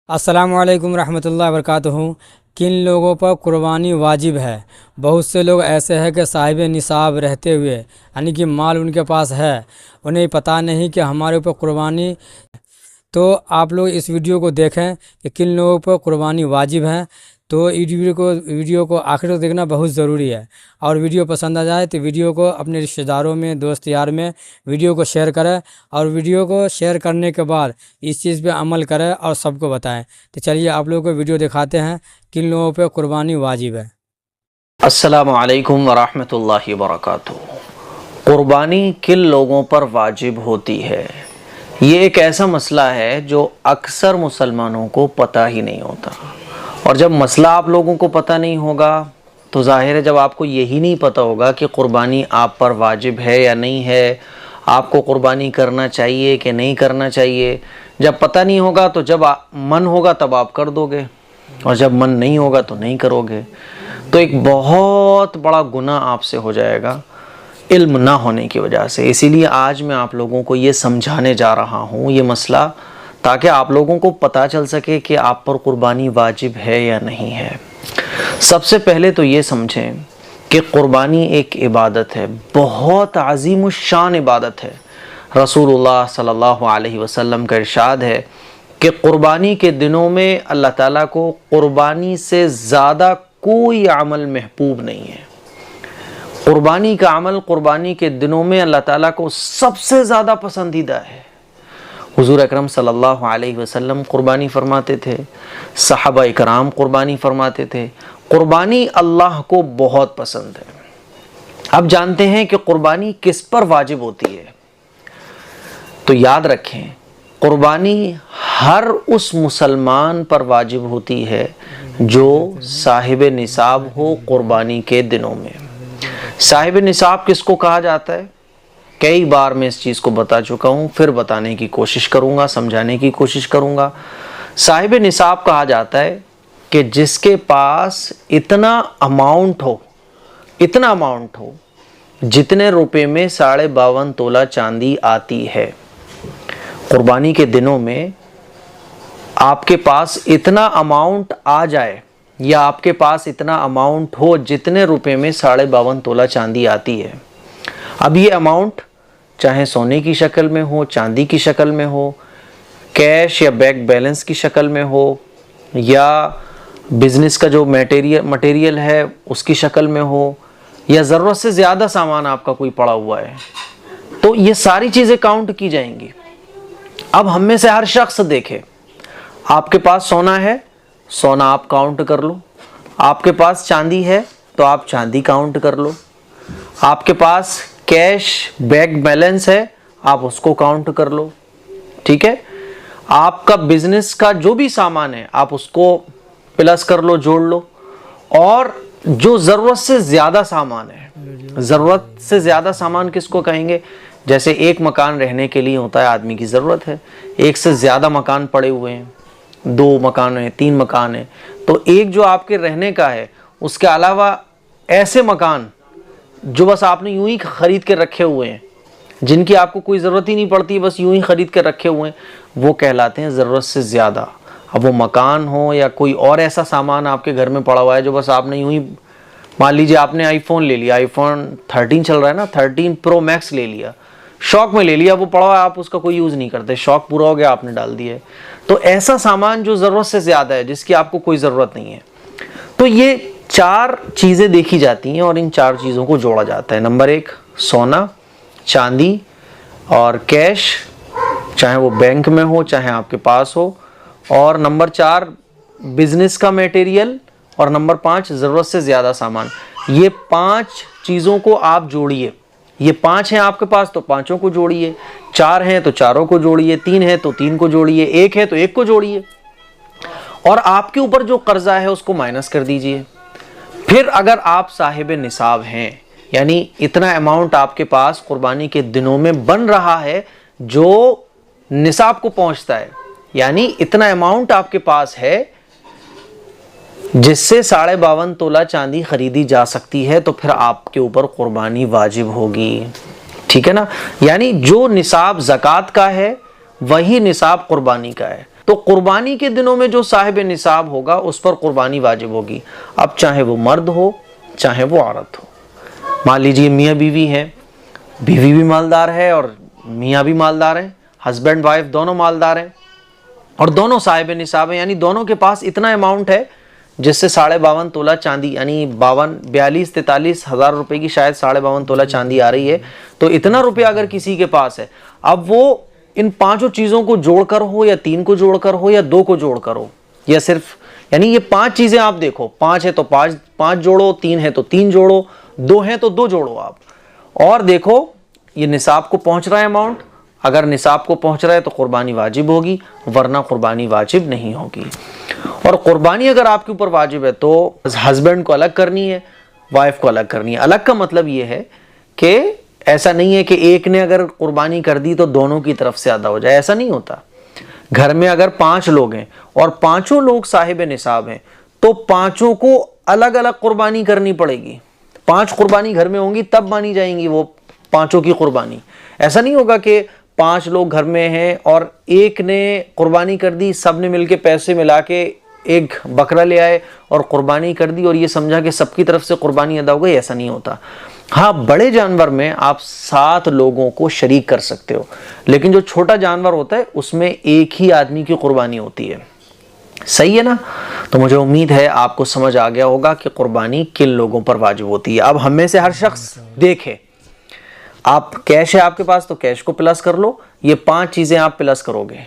अस्सलामु अलैकुम रहमतुल्लाहि व बरकातुहू। किन लोगों पर कुर्बानी वाजिब है? बहुत से लोग ऐसे हैं कि साहिब निसाब रहते हुए यानी कि माल उनके पास है, उन्हें पता नहीं कि हमारे ऊपर कुर्बानी। तो आप लोग इस वीडियो को देखें कि किन लोगों पर कुर्बानी वाजिब है। तो इस वीडियो को आखिर तक देखना बहुत ज़रूरी है। और वीडियो पसंद आ जाए तो वीडियो को अपने रिश्तेदारों में, दोस्त यार में वीडियो को शेयर करें, और वीडियो को शेयर करने के बाद इस चीज़ पे अमल करें और सबको बताएं। तो चलिए आप लोगों को वीडियो दिखाते हैं किन लोगों पे कुर्बानी वाजिब है। अस्सलामु अलैकुम वरहमतुल्लाहि वबरकातुहू। कुर्बानी किन लोगों पर वाजिब होती है, ये एक ऐसा मसला है जो अक्सर मुसलमानों को पता ही नहीं होता। और जब मसला आप लोगों को पता नहीं होगा तो ज़ाहिर है जब आपको यही नहीं पता होगा कि कुर्बानी आप पर वाजिब है या नहीं है, आपको कुर्बानी करना चाहिए कि नहीं करना चाहिए, जब पता नहीं होगा तो जब मन होगा तब आप कर दोगे, और जब मन नहीं होगा तो नहीं करोगे। तो एक बहुत बड़ा गुनाह आपसे हो जाएगा इल्म ना होने की वजह से। इसीलिए आज मैं आप लोगों को ये समझाने जा रहा हूँ ये मसला, ताकि आप लोगों को पता चल सके कि आप पर कुर्बानी वाजिब है या नहीं है। सबसे पहले तो ये समझें कि कुर्बानी एक इबादत है, बहुत अज़ीम शान इबादत है। रसूलुल्लाह सल्लल्लाहु अलैहि वसल्लम का इरशाद है कि कुर्बानी के दिनों में अल्लाह ताला को कुर्बानी से ज़्यादा कोई अमल महबूब नहीं है। कुर्बानी का अमल कुर्बानी के दिनों में अल्लाह ताला को सबसे ज़्यादा पसंदीदा है। हुज़ूर अकरम सल्लल्लाहु अलैहि वसल्लम कुर्बानी फरमाते थे, सहाबा इकराम कुर्बानी फरमाते थे। कुर्बानी अल्लाह को बहुत पसंद है। अब जानते हैं कि कुर्बानी किस पर वाजिब होती है। तो याद रखें, कुर्बानी हर उस मुसलमान पर वाजिब होती है जो साहिब निसाब हो कुर्बानी के दिनों में। साहिब निसाब किसको कहा जाता है? कई बार मैं इस चीज़ को बता चुका हूँ, फिर बताने की कोशिश करूँगा, समझाने की कोशिश करूँगा। साहिब निसाब कहा जाता है कि जिसके पास इतना अमाउंट हो जितने रुपए में 52.5 तोला चांदी आती है। कुर्बानी के दिनों में आपके पास इतना अमाउंट आ जाए, या आपके पास इतना अमाउंट हो जितने रुपए में 52.5 तोला चांदी आती है। अब ये अमाउंट चाहे सोने की शक्ल में हो, चांदी की शक्ल में हो, कैश या बैंक बैलेंस की शक्ल में हो, या बिजनेस का जो मटेरियल है उसकी शक्ल में हो, या ज़रूरत से ज़्यादा सामान आपका कोई पड़ा हुआ है, तो ये सारी चीज़ें काउंट की जाएंगी। अब हम में से हर शख्स देखे, आपके पास सोना है, सोना आप काउंट कर लो। आपके पास चांदी है तो आप चांदी काउंट कर लो। आपके पास कैश बैंक बैलेंस है, आप उसको काउंट कर लो। ठीक है, आपका बिजनेस का जो भी सामान है आप उसको प्लस कर लो, जोड़ लो। और जो ज़रूरत से ज़्यादा सामान है, ज़रूरत से ज़्यादा सामान किसको कहेंगे? जैसे एक मकान रहने के लिए होता है, आदमी की ज़रूरत है, एक से ज़्यादा मकान पड़े हुए हैं, 2 मकान है, 3 मकान है, तो एक जो आपके रहने का है, उसके अलावा ऐसे मकान जो बस आपने यूं ही खरीद के रखे हुए हैं, जिनकी आपको कोई ज़रूरत ही नहीं पड़ती, बस यूं ही खरीद के रखे हुए हैं, वो कहलाते हैं ज़रूरत से ज़्यादा। अब वो मकान हो या कोई और ऐसा सामान आपके घर में पड़ा हुआ है जो बस आपने यूं ही, मान लीजिए आपने आईफोन ले लिया, आईफोन 13 चल रहा है ना, 13 प्रो मैक्स ले लिया, शौक में ले लिया, वो पड़ा हुआ है, आप उसका कोई यूज़ नहीं करते, शौक पूरा हो गया, आपने डाल दिया है। तो ऐसा सामान जो ज़रूरत से ज़्यादा है, जिसकी आपको कोई ज़रूरत नहीं है, तो ये 4 चीज़ें देखी जाती हैं और इन 4 चीज़ों को जोड़ा जाता है। नंबर 1 सोना, चांदी और कैश, चाहे वो बैंक में हो चाहे आपके पास हो। और नंबर 4 बिजनेस का मटेरियल, और नंबर 5 ज़रूरत से ज़्यादा सामान। ये 5 चीज़ों को आप जोड़िए। ये 5 हैं आपके पास तो 5 को जोड़िए, 4 हैं तो 4 को जोड़िए, 3 हैं तो 3 को जोड़िए, 1 है तो 1 को जोड़िए, और आपके ऊपर जो कर्जा है उसको माइनस कर दीजिए। फिर अगर आप साहिब निसाब हैं, यानी इतना अमाउंट आपके पास कुर्बानी के दिनों में बन रहा है जो निसाब को पहुंचता है, यानी इतना अमाउंट आपके पास है जिससे 52.5 तोला चांदी खरीदी जा सकती है, तो फिर आपके ऊपर कुर्बानी वाजिब होगी। ठीक है ना, यानी जो निसाब ज़कात का है वही निसाब कुर्बानी का है। تو قربانی کے دنوں میں جو صاحب نصاب ہوگا اس پر قربانی واجب ہوگی. اب چاہے وہ مرد ہو چاہے وہ عورت ہو. مان لیجئے میاں بیوی ہیں, بیوی بھی مالدار ہے اور میاں بھی مالدار ہیں, ہسبینڈ وائف دونوں مالدار ہیں اور دونوں صاحب نصاب ہیں, یعنی دونوں کے پاس اتنا اماؤنٹ ہے جس سے 52.5 تولہ چاندی یعنی 42-43 ہزار روپے کی شاید 52.5 تولہ چاندی آ رہی ہے. تو اتنا روپیہ اگر کسی کے پاس ہے, اب وہ ان 5 چیزوں کو جوڑ کر ہو یا 3 کو جوڑ کر ہو یا 2 کو جوڑ کر ہو یا صرف, یعنی یہ 5 چیزیں آپ دیکھو, 5 ہے تو 5 جوڑو, 3 ہے تو 3 جوڑو, 2 ہیں تو 2 جوڑو آپ, اور دیکھو یہ نصاب کو پہنچ رہا ہے اماؤنٹ. اگر نصاب کو پہنچ رہا ہے تو قربانی واجب ہوگی, ورنہ قربانی واجب نہیں ہوگی. اور قربانی اگر آپ کے اوپر واجب ہے تو ہسبینڈ کو الگ کرنی ہے, وائف کو الگ کرنی ہے. الگ کا مطلب یہ ہے کہ ایسا نہیں ہے کہ ایک نے اگر قربانی کر دی تو دونوں کی طرف سے ادا ہو جائے, ایسا نہیں ہوتا. گھر میں اگر 5 لوگ ہیں اور 5 لوگ صاحب نصاب ہیں تو 5 کو الگ الگ قربانی کرنی پڑے گی. 5 قربانی گھر میں ہوں گی تب مانی جائیں گی وہ 5 کی قربانی. ایسا نہیں ہوگا کہ 5 لوگ گھر میں ہیں اور ایک نے قربانی کر دی, سب نے مل کے پیسے ملا کے ایک بکرا لے آئے اور قربانی کر دی اور یہ سمجھا کہ سب کی طرف سے قربانی ادا ہو گئی. ایسا نہیں ہوتا. ہاں بڑے جانور میں آپ 7 لوگوں کو شریک کر سکتے ہو, لیکن جو چھوٹا جانور ہوتا ہے اس میں ایک ہی آدمی کی قربانی ہوتی ہے. صحیح ہے نا؟ تو مجھے امید ہے آپ کو سمجھ آ گیا ہوگا کہ قربانی کن لوگوں پر واجب ہوتی ہے. اب ہم میں سے ہر شخص دیکھے, آپ کیش ہے آپ کے پاس تو کیش کو پلس کر لو. یہ 5 چیزیں آپ پلس کرو گے.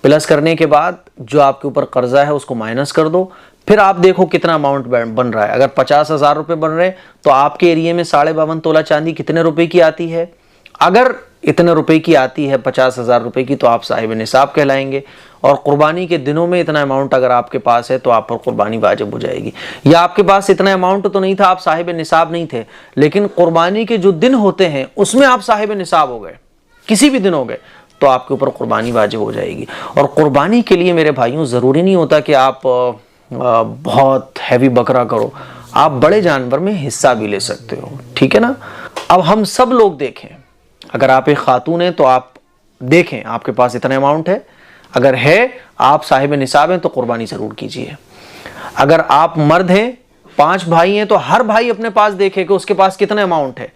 پلس کرنے کے بعد جو آپ کے اوپر قرضہ ہے اس کو مائنس کر دو. پھر آپ دیکھو کتنا اماؤنٹ بن رہا ہے. اگر 50,000 روپے بن رہے ہیں تو آپ کے ایریے میں 52.5 تولہ چاندی کتنے روپے کی آتی ہے؟ اگر اتنے روپے کی آتی ہے 50,000 روپے کی تو آپ صاحب نصاب کہلائیں گے. اور قربانی کے دنوں میں اتنا اماؤنٹ اگر آپ کے پاس ہے تو آپ پر قربانی واجب ہو جائے گی. یا آپ کے پاس اتنا اماؤنٹ تو نہیں تھا, آپ صاحب نصاب نہیں تھے, لیکن قربانی کے جو دن ہوتے ہیں اس میں آپ صاحب نصاب ہو گئے, کسی بھی دن ہو گئے, تو آپ کے اوپر قربانی واجب ہو جائے گی. اور قربانی کے لیے میرے بھائیوں ضروری نہیں ہوتا کہ آپ بہت ہیوی بکرا کرو, آپ بڑے جانور میں حصہ بھی لے سکتے ہو. ٹھیک ہے نا؟ اب ہم سب لوگ دیکھیں, اگر آپ ایک خاتون ہیں تو آپ دیکھیں آپ کے پاس اتنا اماؤنٹ ہے, اگر ہے آپ صاحب نصاب ہیں تو قربانی ضرور کیجئے. اگر آپ مرد ہیں, 5 بھائی ہیں تو ہر بھائی اپنے پاس دیکھے کہ اس کے پاس کتنا اماؤنٹ ہے.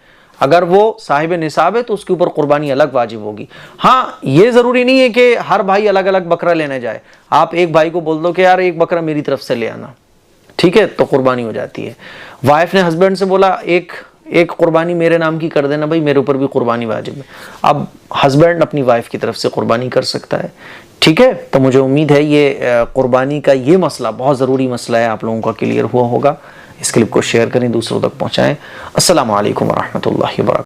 اگر وہ صاحب نصاب ہے تو اس کے اوپر قربانی الگ واجب ہوگی. ہاں یہ ضروری نہیں ہے کہ ہر بھائی الگ الگ بکرا لینے جائے. آپ ایک بھائی کو بول دو کہ یار ایک بکرا میری طرف سے لے آنا, ٹھیک ہے, تو قربانی ہو جاتی ہے. وائف نے ہسبینڈ سے بولا ایک قربانی میرے نام کی کر دینا, بھائی میرے اوپر بھی قربانی واجب ہے. اب ہسبینڈ اپنی وائف کی طرف سے قربانی کر سکتا ہے. ٹھیک ہے, تو مجھے امید ہے یہ قربانی کا یہ مسئلہ بہت ضروری مسئلہ ہے, آپ لوگوں کا کلیئر ہوا ہوگا. اس کلپ کو شیئر کریں, دوسروں تک پہنچائیں. السلام علیکم ورحمۃ اللہ وبرکاتہ.